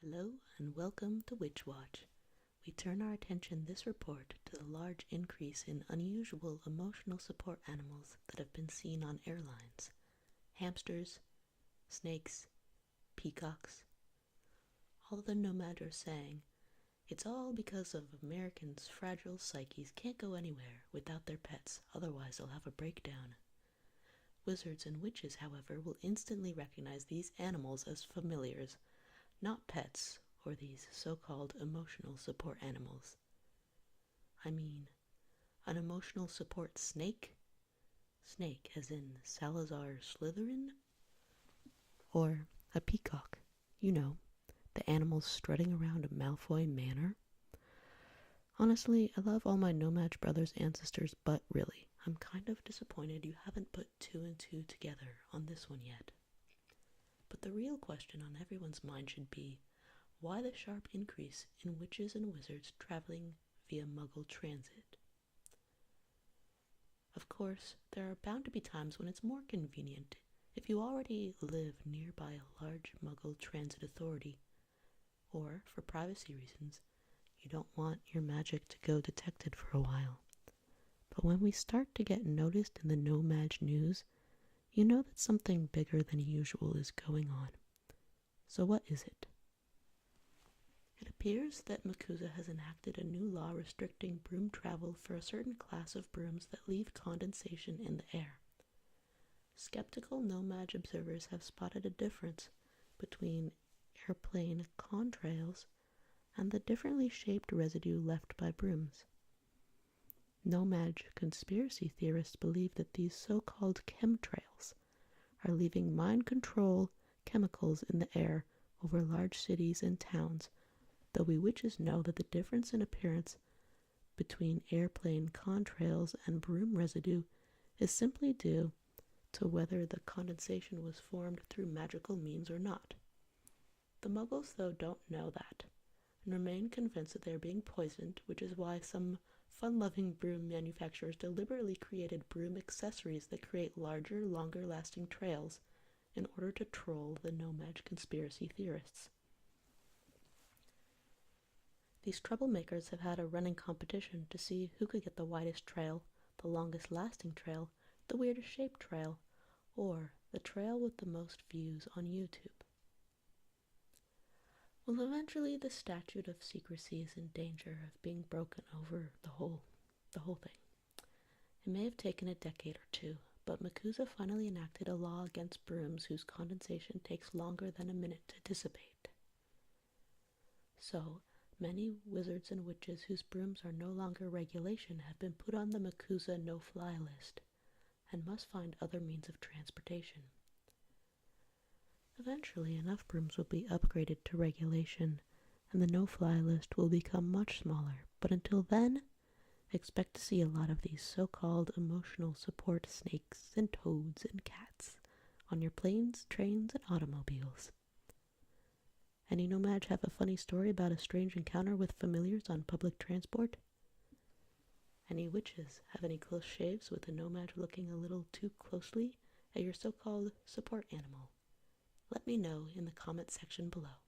Hello and welcome to Witch Watch. We turn our attention this report to the large increase in unusual emotional support animals that have been seen on airlines. Hamsters, snakes, peacocks. All the no-maj are saying, it's all because of Americans' fragile psyches can't go anywhere without their pets, otherwise they'll have a breakdown. Wizards and witches, however, will instantly recognize these animals as familiars, not pets or these so-called emotional support animals. I mean, an emotional support snake? Snake as in Salazar Slytherin? Or a peacock, you know, the animals strutting around Malfoy Manor? Honestly, I love all my no-maj brothers' ancestors, but really, I'm kind of disappointed you haven't put two and two together on this one yet. But the real question on everyone's mind should be, why the sharp increase in witches and wizards traveling via Muggle transit? Of course, there are bound to be times when it's more convenient if you already live nearby a large Muggle transit authority, or, for privacy reasons, you don't want your magic to go detected for a while. But when we start to get noticed in the no-maj news, you know that something bigger than usual is going on. So what is it? It appears that MACUSA has enacted a new law restricting broom travel for a certain class of brooms that leave condensation in the air. Skeptical no-maj observers have spotted a difference between airplane contrails and the differently shaped residue left by brooms. No-maj conspiracy theorists believe that these so-called chemtrails are leaving mind control chemicals in the air over large cities and towns, though we witches know that the difference in appearance between airplane contrails and broom residue is simply due to whether the condensation was formed through magical means or not. The Muggles, though, don't know that, and remain convinced that they are being poisoned, which is why some fun-loving broom manufacturers deliberately created broom accessories that create larger, longer-lasting trails in order to troll the no-maj conspiracy theorists. These troublemakers have had a running competition to see who could get the widest trail, the longest-lasting trail, the weirdest-shaped trail, or the trail with the most views on YouTube. Well, eventually the statute of secrecy is in danger of being broken over the whole thing. It may have taken a decade or two, but MACUSA finally enacted a law against brooms whose condensation takes longer than a minute to dissipate. So, many wizards and witches whose brooms are no longer regulation have been put on the MACUSA no-fly list and must find other means of transportation. Eventually, enough brooms will be upgraded to regulation, and the no-fly list will become much smaller, but until then, expect to see a lot of these so-called emotional support snakes and toads and cats on your planes, trains, and automobiles. Any no-maj have a funny story about a strange encounter with familiars on public transport? Any witches have any close shaves with a no-maj looking a little too closely at your so-called support animal? Let me know in the comment section below.